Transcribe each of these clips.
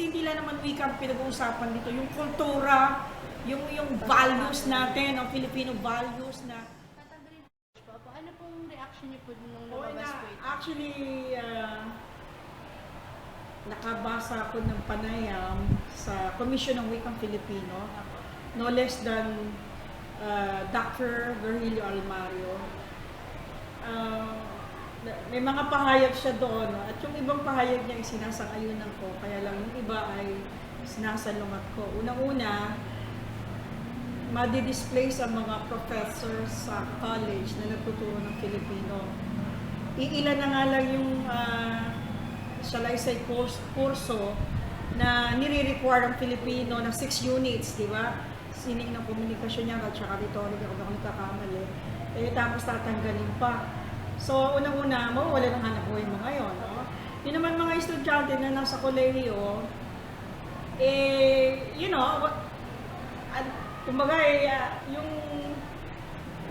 Kasi hindi lang naman wika ang pinag-uusapan dito, yung kultura, yung values natin, ang Filipino values na. Tatanggalin po. Ano pong reaction niyo po nung lumabas po ito? Actually, nakabasa ako ng panayam sa Komisyon ng Wikang Filipino, no less than Dr. Virgilio Almario. May mga pahayag siya doon, no? At yung ibang pahayag niya ay sinasang-ayunan ko, kaya lang yung iba ay sinasalungat ko. Unang-una, madi-displace ang mga professors sa college na nagtuturo ng Filipino. Iilan na nga lang yung salaysay kurso na nire-require ang Filipino na 6 units, di ba? Sining ng komunikasyon niya at saka rhetoric, ako na nagkakamali. Tapos tatanggalin pa. So, unang-una, mawawala ng hanap buhay mo ngayon. No? Yun naman mga estudyante na nasa kolehiyo, kumbaga yung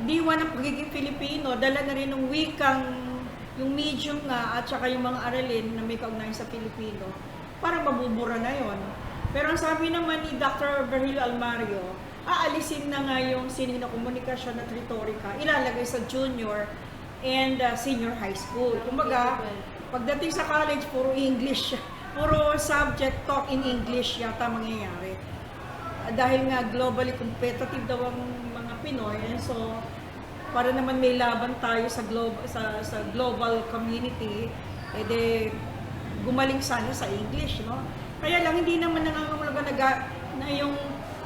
diwa ng pagiging Filipino, dala na rin ng wikang, yung medium nga, at saka yung mga aralin na may kaugnayan sa Filipino, parang mabubura na yon. Pero ang sabi naman ni Dr. Virgilio Almario, aalisin na nga yung sining na komunikasyon at retorika, ilalagay sa junior and senior high school. Kumbaga, pagdating sa college, puro English, puro subject talk in English yata mangyayari. Dahil nga globally competitive daw ang mga Pinoy, and so para naman may laban tayo sa global community, gumaling sana sa English, no? Kaya lang hindi naman nangangahulugan na yung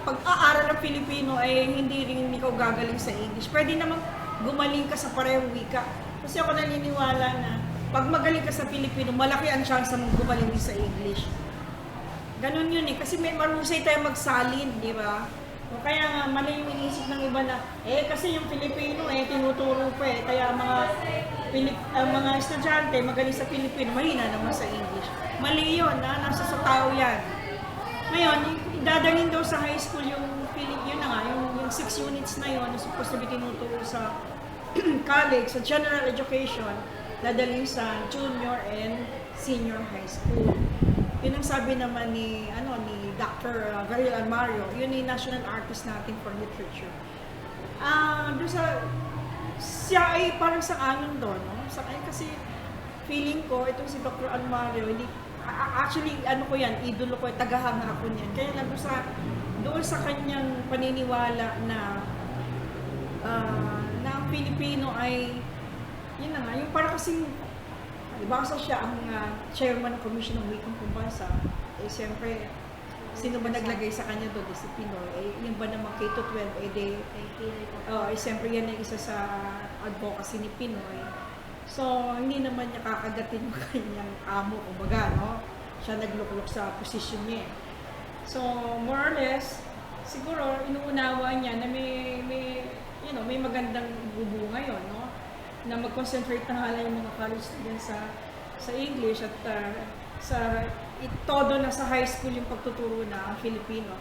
pag-aaral ng Filipino ay hindi rin ikaw gagaling sa English. Pwede naman gumaling ka sa parehong wika. Kasi ako naniniwala na pag magaling ka sa Filipino, malaki ang chance mong gumaling din sa English. Ganon yun eh. Kasi may marusay tayo magsalin, di ba? O kaya nga, mali yung inisip ng iba na, kasi yung Filipino tinuturo pa eh. Kaya mga estudyante, magaling sa Filipino, mahina naman sa English. Mali yun, nasa sa tao yan. Ngayon, dadalhin daw sa high school yung 6 units na yun, na supposed to be tinuturo sa college, sa general education, dadalhin sa junior and senior high school. Yun ang sabi naman ni Dr. Virgilio Almario, yun yung national artist natin for literature. Siya ay parang sang-ayon doon, no? Kasi feeling ko, itong si Dr. Almario, actually, idolo ko, tagahanga ako niyan. Kaya lang doon sa kanyang paniniwala na ang Pilipino ay, yun na nga, yung parang kasing, ibasa siya ang chairman ng Commission ng Wikang Pambansa, siyempre, sino ba naglagay sa kanya doon? Si Pinoy. Yung ba naman K-12, siyempre yan ay isa sa advocacy ni Pinoy. So, hindi naman niya kakagatin yung kanyang amo, kumbaga, no? Siya nagluklok sa position niya. So, more or less, siguro, inuunawa niya na may magandang bubu ngayon, no? Na mag-concentrate na hala yung mga college students sa English at todo na sa high school yung pagtuturo na Filipino.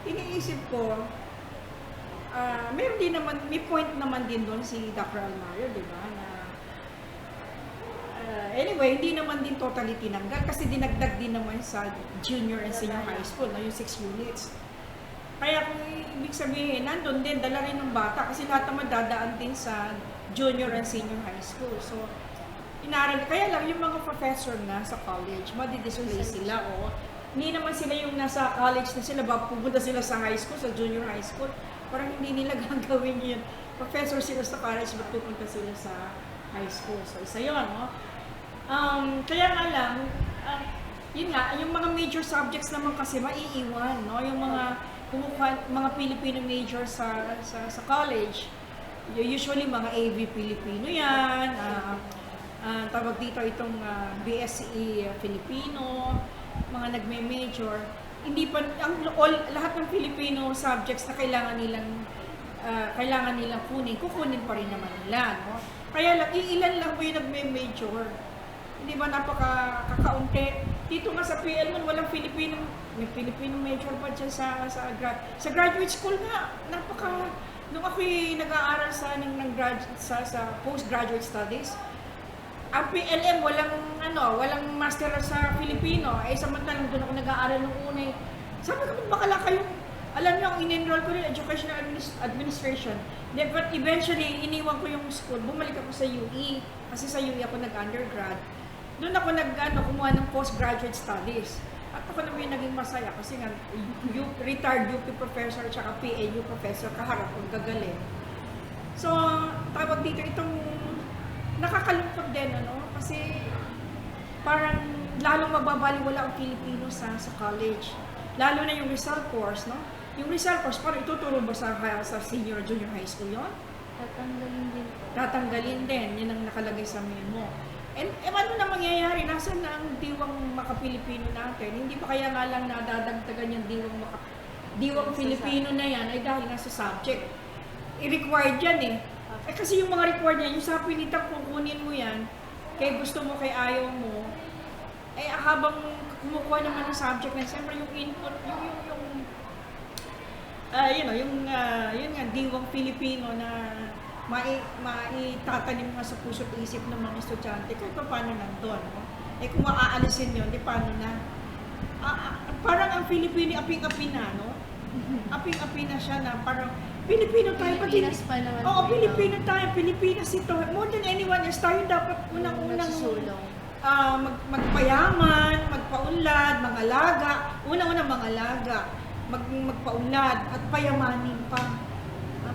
Iniisip ko, may point naman din doon si Dr. Almario, di ba? Anyway, hindi naman din totally tinanggal kasi dinagdag din naman sa junior and senior high school, no, yung 6 units. Kaya kung ibig sabihin, nandun din, dala rin ng bata kasi lahat naman dadaan din sa junior and senior high school. So, kaya lang yung mga professor na sa college, madi-display sila o hindi naman sila yung nasa college na sila, pupunta sila sa high school, sa junior high school, parang hindi nila gagawin yun. Professor sila sa college, pupunta sila sa high school. So, isa yun, no? Kaya nga lang, yun nga, yung mga major subjects naman kasi maiiwan, no? Yung mga Filipino major sa college, usually mga AV Filipino yan, tawag dito itong BSE Filipino, mga nagme-major, hindi pa, lahat ng Filipino subjects na kailangan nilang kukunin pa rin naman nila, no? Kaya lang, ilan lang po yung nagme-major. Hindi ba napaka-kakaunti? Dito nga sa PL man, walang Filipino, may Filipino major pa dyan sa graduate school nga. Nung ako'y nag-aaral sa postgraduate studies, ang PLM walang master sa Filipino. Samantalang doon ako nag-aaral nung una. Sabi ko, bakala kayong, alam niyo, ang in-enroll ko rin, Educational Administration. But eventually, iniwan ko yung school. Bumalik ako sa UE. Kasi sa UE ako nag-undergrad. Doon ako kumuha ng postgraduate studies. At ako naman yung naging masaya kasi nga, retired UP professor at saka PAU professor, kaharap kong gagaling. So, tawag dito itong nakakalungkot din, kasi parang lalong mababaliwala ang Pilipino sa college. Lalo na yung Rizal course, no? Yung Rizal course, parang ituturo ba sa senior, junior high school yon? Tatanggalin din. Tatanggalin din, yun ang nakalagay sa memo. And ano na mangyayari? Nasaan na ang diwang makapilipino natin? Hindi ba kaya nga lang nadadagdagan yung diwang Filipino na yan ay dahil nasa subject? I-required yan eh. Kasi yung mga required niya, yung sa pinitang kukunin mo yan, kaya gusto mo, kaya ayaw mo, habang kumukuha naman ng subject na, siyempre yung input, yung diwang Filipino na maitatanim nga sa puso't isip ng mga estudyante, kahit pa paano nandun. No? Kung maaalisin yun, di paano na? Parang ang Filipino, aping-api na, no? Aping-api na siya na parang, Pilipino tayo. Pilipinas pa naman. Oo, Pilipino tayo. Pilipinas ito. More than anyone else, tayo dapat unang-unang magpayaman, magpaunlad, mangalaga. Unang-unang mangalaga, magpaunlad at payamanin pa.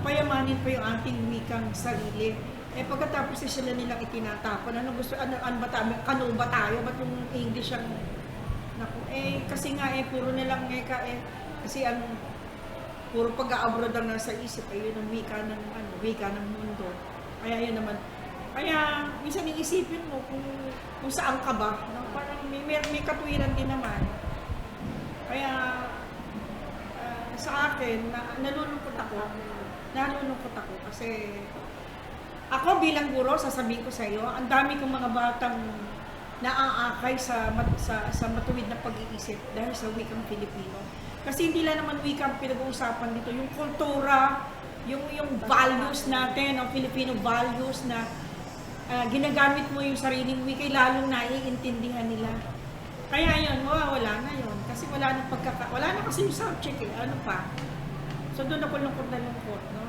Payamanin pa yung ating wikang sarili. Pagkatapos sila nilang itinatapon, ano ba tayo? Kano ba tayo? Ba't yung English ang naku, kasi nga puro na lang kasi ang puro pag-abroad ang nasa isip, yun ang wika ng mundo. Kaya yun naman. Kaya minsan iisipin mo kung saan ka ba, no? Parang may katwiran din naman. Kaya sa akin, nalulungkot ako kasi ako bilang guro, sasabihin ko sa iyo, ang dami kong mga batang naaakay sa matuwid na pag-iisip dahil sa wikang Filipino. Kasi hindi lang naman wikang pinag-uusapan dito, yung kultura, yung values natin, ang Filipino values na ginagamit mo yung sariling wika, lalong naiintindihan nila. Kaya yun, wala na yun. Kasi wala na kasi yung subject ano pa. So doon ako lungkot na lungkot, no?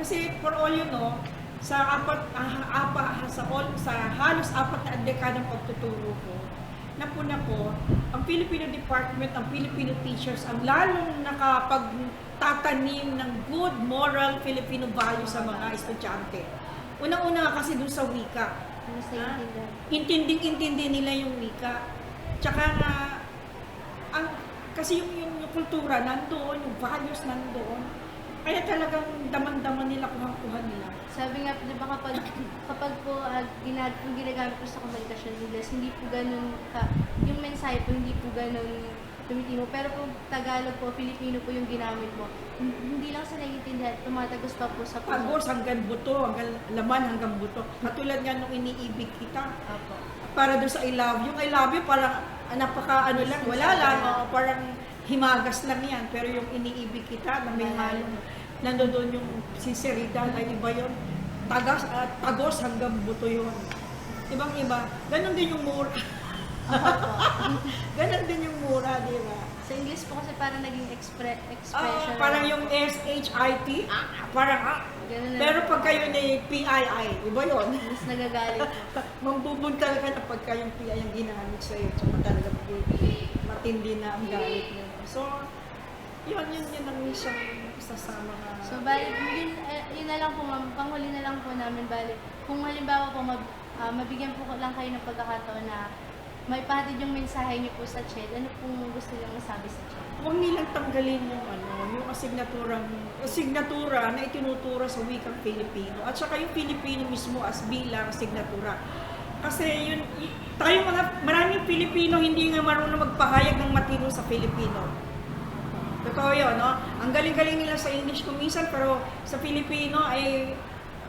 Kasi for all you know, sa halos 4 na dekadang pagtuturo ko, napuna ko, ang Filipino Department, ang Filipino teachers, ang lalong nakapagtatanim ng good moral Filipino values sa mga estudyante. Unang-una kasi dun sa wika. Intindi nila yung wika. Tsaka nga, kasi yung kultura nandoon, yung values nandoon. Kaya talagang daman-daman nila, kuhang-kuhan nila. Sabi nga, di ba kapag po ginagamit po sa komunikasyon English, hindi po ganun, yung mensahe po hindi po ganun tumitino. Pero kung Tagalog po, Filipino po yung ginamit mo, hindi lang sa naiintindihan, tumatagos pa po sa puso. Tagos hanggang buto, hanggang laman hanggang buto. Katulad nga nung iniibig kita. Apo. Para doon sa I love you. Yung I love you, parang lang, wala lang. Parang himagas lang yan. Pero yung iniibig kita, na may halong, nandoon yung sinseridad, ay iba yun. Tagos hanggang buto yun. Ibang-iba. Ganon din yung mura. Ganon din yung mura, di ba? Sa English po kasi parang naging expression. Parang yung SHIT, parang pero pag kayo ni PII, iba yun. Mas nagagalit po. Mambubuntal ka na pagka yung PII yung ginamit sa'yo. Tsaka talaga matindi na ang galit mo. So, yun ang isang isa sa mga... So, bali, yun na lang po, ma'am. Panghuli na lang po namin, bali. Kung halimbawa po, mabigyan po lang kayo ng pagkakataon na may pahatid yung mensahe niyo po sa CHED, ano pong gusto niyo masabi sa CHED? Huwag nilang tanggalin yung asignatura na itinuturo sa wikang Filipino. At saka yung Filipino mismo as bilang asignatura. Kasi maraming Pilipino hindi nga marunong magpahayag ng matino sa Filipino. Totoo yun, no? Ang galing-galing nila sa English kumisan, pero sa Filipino ay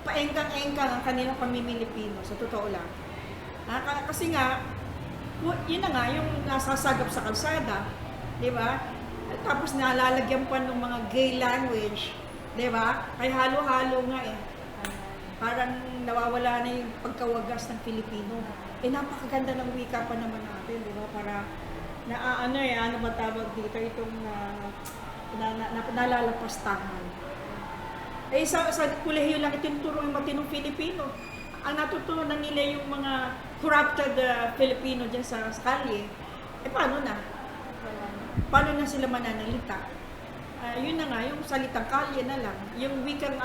paengkang-engkang ang kanilang pamimilipino. Sa totoo lang. Kasi nga, yun na nga, yung nasasagap sa kalsada, di ba? Tapos nalalagyan pa ng mga gay language, di ba? Kaya halo-halo nga eh. Parang nawawala na yung pagkawagas ng Filipino. Napakaganda ng wika pa naman natin, di ba? Para ano ba tawag dito, itong nalalapastangan. Sa kolehiyo lang itinuturo yung matinong Filipino. Ang natutunan nila yung mga corrupted Filipino dyan sa kalye. Paano na? Wala na. Paano na sila mananalita? Yun na nga, yung salitang kalye na lang. Yung wikang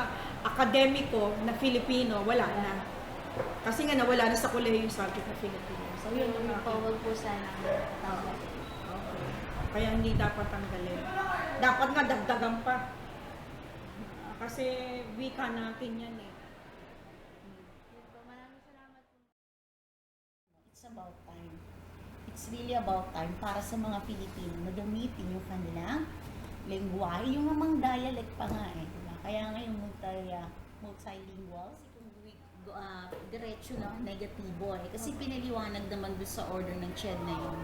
akademiko na Filipino, wala na. Kasi nga nawala na sa kolehiyo yung subject na Filipino. So yun yung Huwag po sana tawag. Okay. Kaya hindi dapat tanggalin. Dapat nga dagdagan pa. Kasi wika natin yan eh. Yun po, maraming salamat po. It's about time. It's really about time para sa mga Pilipino na gamitin yung kanilang lengguwahe, yung namang dialect pa nga eh. Diba? Kaya ngayon multilingual, diretso na negatibo eh. Kasi pinaliwanag naman doon sa order ng CHED na yun.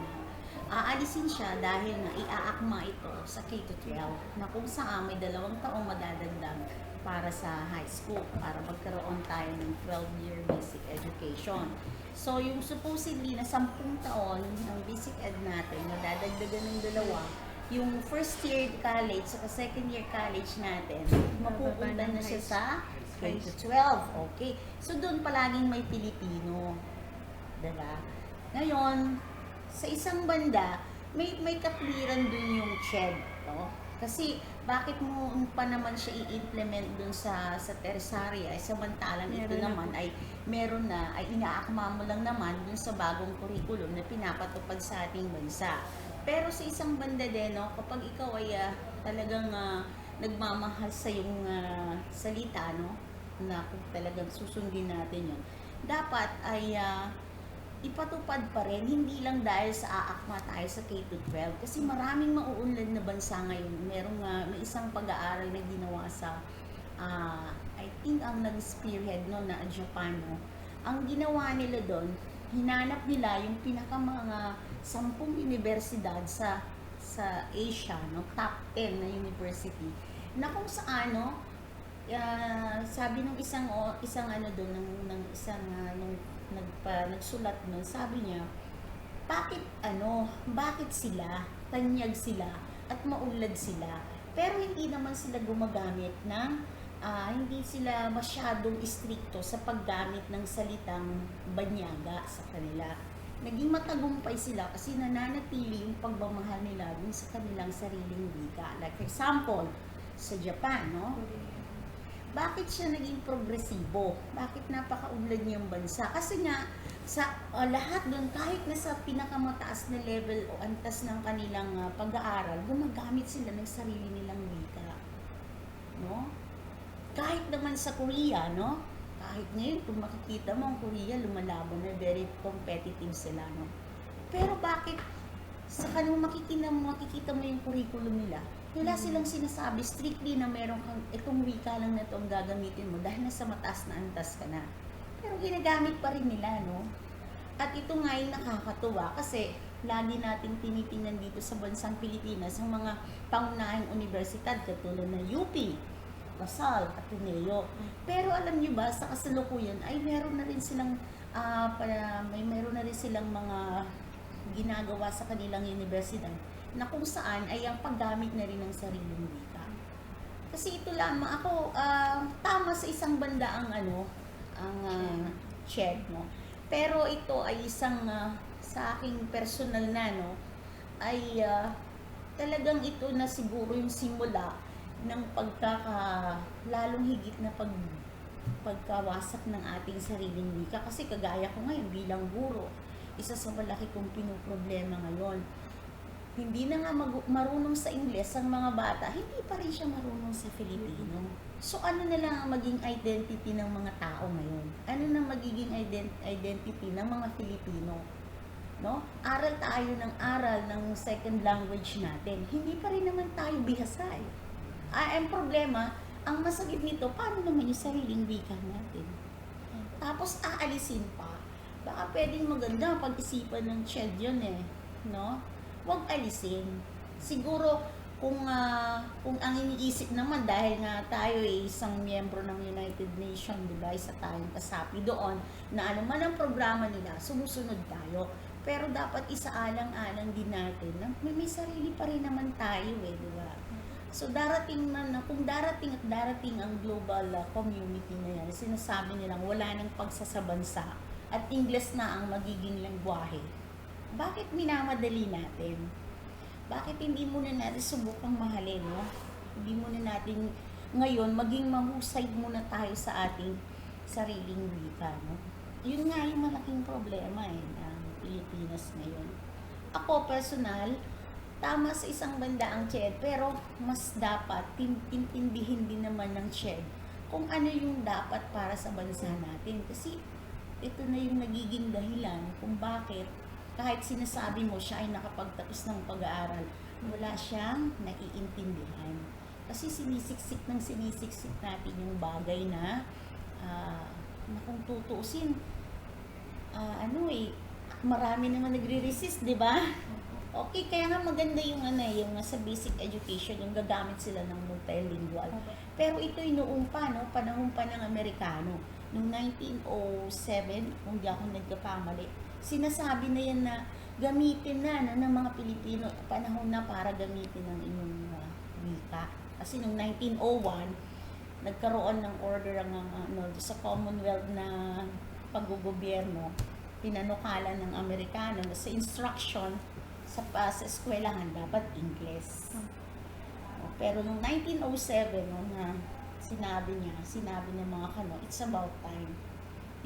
Aalisin siya dahil na iaakma ito sa K-12 na kung saan may 2 taong madadagdag para sa high school para magkaroon tayo ng 12-year basic education. So yung supposedly na 10 taon ng basic ed natin madadagdagan ng 2, yung first year college at second year college natin mapupunta na siya sa K-12. Okay. So doon palaging may Pilipino. Diba? Ngayon, sa isang banda, may katwiran dun yung CHED, no? Kasi bakit mo pa naman siya i-implement dun sa tertiary ay samantalang ito naman ay meron na, ay inaakma mo lang naman dun sa bagong curriculum na pinapatupad sa ating bansa. Pero sa isang banda din, no, kapag ikaw ay talagang nagmamahal sa yung salita, no, na kung talagang susundin natin yun, dapat ay ipatupad pa rin, hindi lang dahil sa aakma tayo sa K-12 kasi maraming mauunlad na bansa ngayon. May isang pag-aaral na ginawa sa I think ang nag-spearhead no na Japan, no. Ang ginawa nila doon, hinanap nila yung mga 10 universidad sa Asia, no, top 10 na university na kung saan, no, sabi ng isang ano doon ng isang nagsulat nun, sabi niya, bakit sila, tanyag sila, at maulad sila, pero hindi naman sila gumagamit ng, hindi sila masyadong istrikto sa paggamit ng salitang banyaga sa kanila. Naging matagumpay sila kasi nananatili yung pagmamahal nila dun sa kanilang sariling wika. Like for example, sa Japan, no? Bakit siya naging progresibo? Bakit napakaunlad niyang bansa? Kasi nga, sa lahat doon, kahit na sa pinakamataas na level o antas ng kanilang pag-aaral, gumagamit sila ng sarili nilang wika. No? Kahit naman sa Korea, no? Kahit ngayon, kung makikita mo ang Korea, lumalaban na, very competitive sila, no? Pero bakit sa kanila makikita mo yung curriculum nila? Wala silang sinasabi strictly na meron kang itong wika lang na ito ang gagamitin mo dahil nasa mataas na antas ka na. Pero ginagamit pa rin nila, no? At ito nga yung nakakatuwa kasi lagi nating tinitingnan dito sa bansang Pilipinas ang mga pangunahing universidad katulad ng UP, Lasal, Ateneo. Pero alam niyo ba, sa kasalukuyan ay meron na rin silang mga ginagawa sa kanilang universidad na kung saan ay ang paggamit na rin ng sariling wika. Kasi ito lamang ako, tama sa isang banda ang CHED, no? Pero ito ay isang sa aking personal na, no, ay talagang ito na siguro yung simula ng lalong higit na pagkawasak ng ating sariling wika. Kasi kagaya ko ngayon bilang guro, isa sa malaki kong pinoproblema ngayon, hindi na nga marunong sa Ingles ang mga bata, hindi pa rin siya marunong sa Filipino. So ano na lang ang maging identity ng mga tao ngayon? Ano na magiging identity ng mga Filipino? No? Aral tayo ng second language natin. Hindi pa rin naman tayo bihasay. Ang problema, ang masakit nito, paano naman yung sariling wika natin? Tapos aalisin pa. Baka pwedeng maganda pag-isipan ng CHED yun eh. No? Huwag alisin. Siguro, kung ang iniisip naman dahil nga tayo ay isang miyembro ng United Nations, di ba? Isa tayong kasapi doon na ano man ang programa nila, sumusunod tayo. Pero dapat isaalang-alang din natin na may sarili pa rin naman tayo di ba? So darating man, kung darating at darating ang global community na yan, sinasabi nilang wala nang pagsasabansa at Ingles na ang magiging lengguwahe. Bakit minamadali natin? Bakit hindi muna natin subukang mahalin, no? Hindi muna natin ngayon maging mahusay muna tayo sa ating sariling wika, no? Yun nga yung malaking problema ng Pilipinas ngayon. Ako personal, tama sa isang banda ang CHED, pero mas dapat intindihin din naman ng CHED kung ano yung dapat para sa bansa natin. Kasi ito na yung nagiging dahilan kung bakit kahit sinasabi mo siya ay nakapagtapos ng pag-aaral, wala siyang naiintindihan. Kasi sinisiksik natin yung bagay na kung tutuusin, marami naman nagre-resist, di ba? Okay, kaya nga maganda yung yung sa basic education, yung gagamit sila ng multilingual. Pero ito'y noong pa, no? Panahon pa ng Amerikano. Noong 1907, kung di ako nagkakamali, sinasabi na yan na gamitin na ng mga Pilipino, panahon na para gamitin ng inyong wika. Kasi noong 1901, nagkaroon ng order sa Commonwealth na paggugobyerno, pinanukala ng Amerikano na sa instruction sa eskwelahan dapat Ingles. Pero noong 1907, sinabi niya mga it's about time.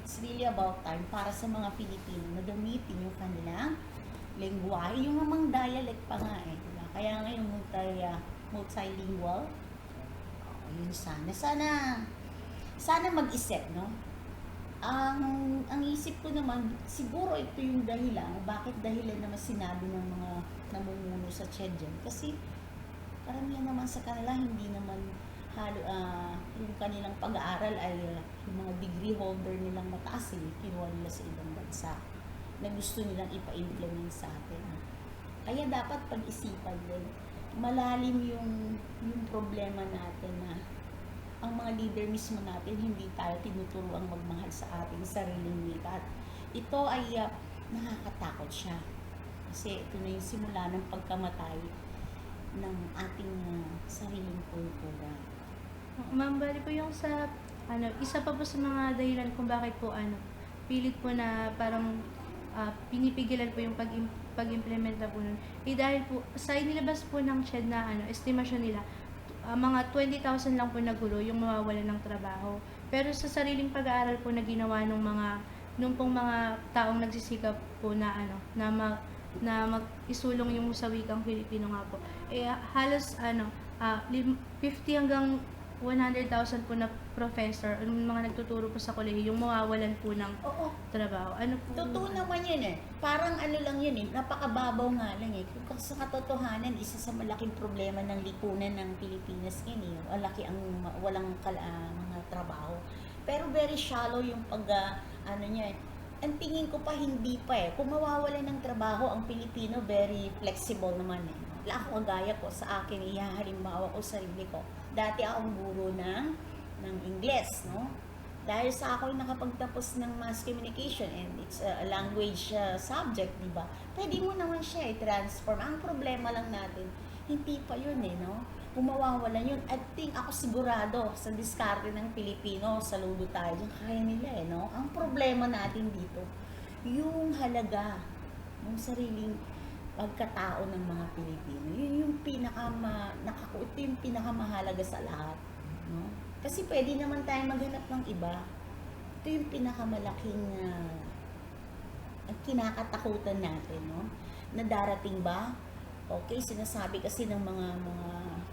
It's really about time para sa mga Pilipino na gamitin yung kanilang lengguwahe, yung namang dialect pa nga diba? Kaya nga yung multilingual, yun sana mag-isip, no? Ang isip ko naman, siguro ito yung dahilan, bakit dahilan naman sinabi ng mga namumuno sa CHED dyan. Kasi karamihan naman sa kanila, hindi naman yung kanilang pag-aaral ay yung mga degree holder nilang mataas kinuha nila sa ibang bansa na gusto nilang ipa-implement sa atin. Kaya dapat pag-isipan din, malalim yung problema natin na ang mga leader mismo natin, hindi tayo tinuturuang magmahal sa ating sariling wika. At ito ay nakakatakot siya. Kasi ito na yung simula ng pagkamatay ng ating sariling kultura. Ma'am, bali po yung sa, isa pa po sa mga dahilan kung bakit po, pilit po na parang pinipigilan po yung pag-implementa po nun. Dahil po, sa inilabas po ng CHED na, estimasyon nila, mga 20,000 lang po na guro yung mawawalan ng trabaho. Pero sa sariling pag-aaral po na ginawa nung pong mga taong nagsisikap po na mag-isulong yung sa wikang Filipino nga po, halos 50 hanggang 100,000 po na professor, yung mga nagtuturo po sa kolehiyo, yung mawawalan po ng trabaho. Ano po? Totoo naman yun Parang lang yun napakababaw nga lang Kung sa katotohanan, isa sa malaking problema ng lipunan ng Pilipinas yun Malaki ang walang mga trabaho. Pero very shallow yung niya Ang tingin ko pa hindi pa Kung mawawalan ng trabaho, ang Pilipino very flexible naman Wala ako kagaya ko sa akin, ihahalimbawa ko sarili ko. Dati akong guro ng Ingles, no? Dahil sa ako nakapagtapos ng mass communication and it's a language subject, di ba? Pwede mo naman siya i-transform. Ang problema lang natin, hindi pa yun no? Kung mawawalan yun, I think ako sigurado sa diskarte ng Pilipino, saludo tayo dyan, kaya nila no? Ang problema natin dito, yung halaga ng sariling pagkatao ng mga Pilipino. Yun yung yung pinakamahalaga sa lahat. No? Kasi pwede naman tayo maghanap ng iba. Ito yung pinakamalaking kinakatakutan natin. No? Na darating ba? Okay, sinasabi kasi ng mga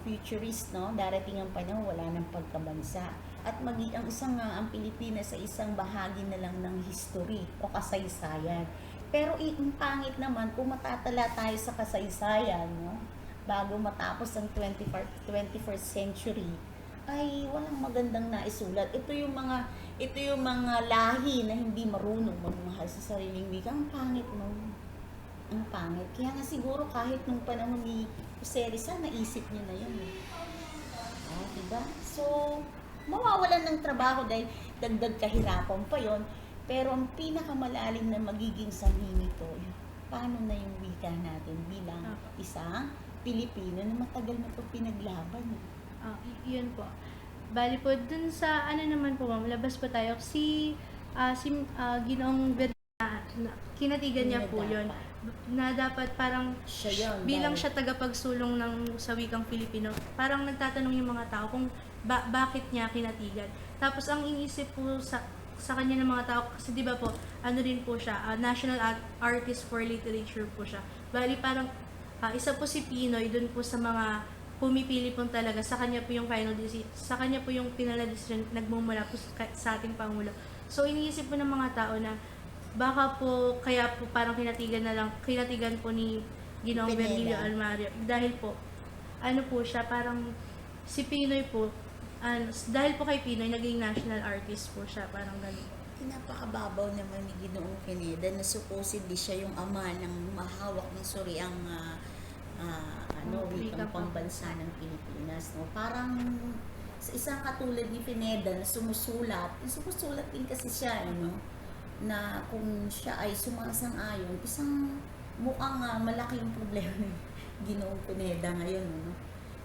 futurist, no? Darating ang panahon, wala ng pagkabansa. At ang Pilipinas sa isang bahagi na lang ng history o kasaysayan. Pero ang pangit naman kung matatala tayo sa kasaysayan, no? Bago matapos ang 21st century, ay walang magandang naisulat. Ito yung mga lahi na hindi marunong magmahal sa sariling wika. Ang pangit no. Ang pangit. Kaya nga siguro kahit nung panahon ni Serisa, naisip niyo na yun. Eh. Diba? So, mawawalan ng trabaho dahil dagdag kahirapan pa yon. Pero ang pinakamalalim na magiging sanhi nito, paano na yung wika natin bilang isang Pilipino na matagal na ito pinaglaban. Yun po. Bali po, dun sa ano naman po ma'am, labas po tayo. Ginoong kinatigan niya po yun. Na dapat parang siya yun, bilang siya tagapagsulong ng sa wikang Filipino, parang nagtatanong yung mga tao kung bakit niya kinatigan. Tapos ang iniisip po sa kanya ng mga tao, kasi di ba po, ano rin po siya, National Artist for Literature po siya. Bali parang isa po si Pinoy dun po sa mga pumipili po talaga, sa kanya po yung final decision, sa kanya po yung final decision nagmumula po sa ating Pangulo. So iniisip po ng mga tao na baka po kaya po parang kinatigan po ni Ginoong Virgilio Almario dahil po ano po siya, parang si Pinoy po dahil po kay Pinoy naging national artist po siya, parang gano'n. Napakababaw naman ni Ginoong Pineda na supposedly siya yung ama ng mahawak ng suriang wikang pambansa ng Pilipinas. No? Parang sa isang katulad ni Pineda na sumusulat din kasi siya, na kung siya ay sumasang-ayon, isang mukhang malaking problema ni Ginoong Pineda ngayon.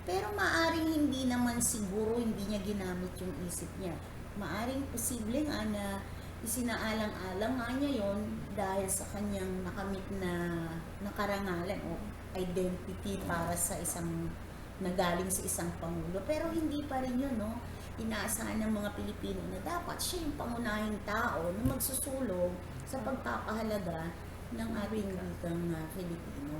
Pero maaring hindi naman siguro hindi niya ginamit yung isip niya. Maaring posible nga na isinaalang-alang nga niya yon dahil sa kanyang nakamit na nakarangalan o identity para sa isang nagaling sa isang pangulo. Pero hindi pa rin yun, inaasahan ng mga Pilipino na dapat siya yung pangunahing tao na magsusulong sa pagpapahalaga ng ating wikang Filipino.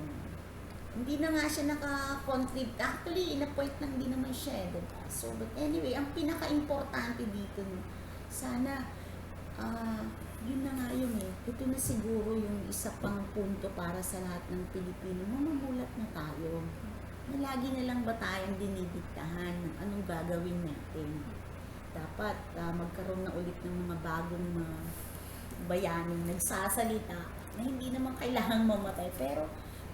Hindi na nga siya naka-contribute. Actually, in-appoint lang din naman siya. Diba? So, but anyway, ang pinaka-importante dito, sana, yun na nga yun Ito na siguro yung isa pang punto para sa lahat ng Pilipino. Mamamulat na tayo. Lagi na lang ba tayong dinidiktahan ng anong gagawin natin? Dapat magkaroon na ulit ng mga bagong bayaning nagsasalita na hindi naman kailangang mamatay, pero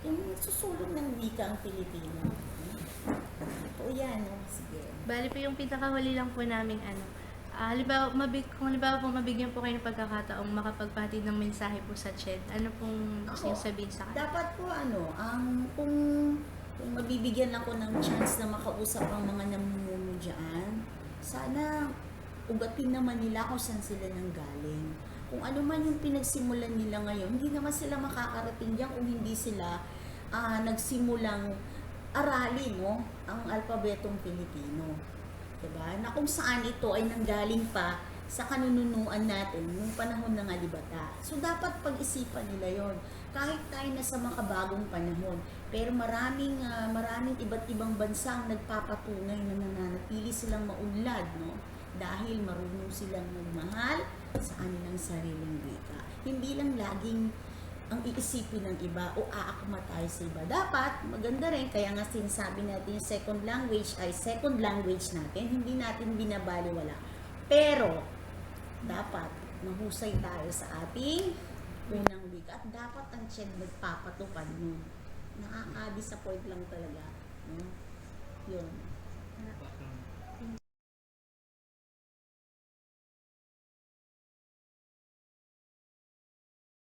yung susulong ng wika ang Pilipino. Ito yan, sige. Bali po yung pinakahuli lang po namin kung halimbawa po mabigyan po kayo ng pagkakataong makapagpahatid ng mensahe po sa CHED, ano pong gusto niyo sabihin sa kanila? Dapat po kung mabibigyan ako ng chance na makausap ang mga namumuno dyan, sana ugatin naman nila kung saan sila nanggaling. Kung ano man yung pinagsimulan nila ngayon, hindi naman sila makakarating dyan kung hindi sila nagsimulang aralin ang alpabetong Pilipino. Diba? Na kung saan ito ay nanggaling pa sa kanununuan natin nung panahon ng alibata. So dapat pag-isipan nila yon. Kahit tayo na sa makabagong panahon, pero maraming iba't ibang bansa ang nagpapatunay na nananatili silang maunlad, dahil marunong silang magmahal sa kanilang sariling wika. Hindi lang laging ang iisipin ng iba o aakma tayo sa iba. Dapat maganda rin, kaya nga sinasabi natin yung second language ay second language natin, hindi natin binabaliwala. Pero dapat mahusay tayo sa ating unang wika at dapat ang CHED magpapatupad nun. Nakaka-disappoint lang talaga. Yun.